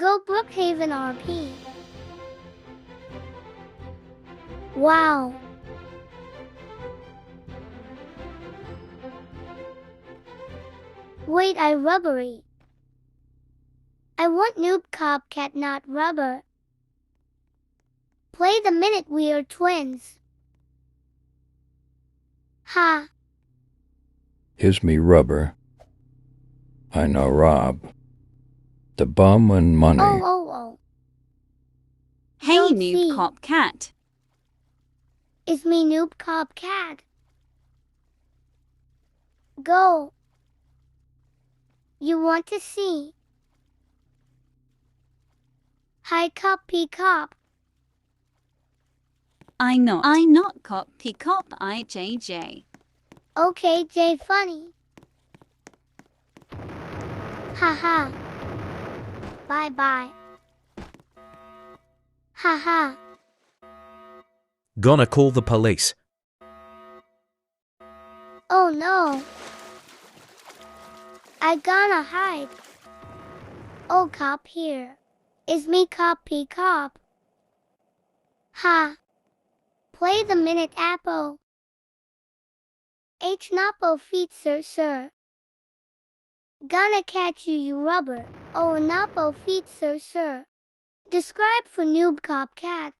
Go Brookhaven RP. Wow. Wait, I rubbery. I want Noob Copcat, not rubber. Play the minute we are twins. Ha. Here's me rubber. I know Rob. The bum and money. Oh. Hey, Don't Noob see. Copcat. Is me Noob Copcat. Go. You want to see? Hi Copy Cop. I not copy cop IJJ. Okay, J funny. Haha. Bye. Haha. Gonna call the police. Oh no. I gonna hide. Oh, cop here. Is me Copy Cop. Ha. Play the minute apple. H Napo feet sir. Gonna catch you, you rubber. Oh, Napo feet sir. Describe for Noob Copcat.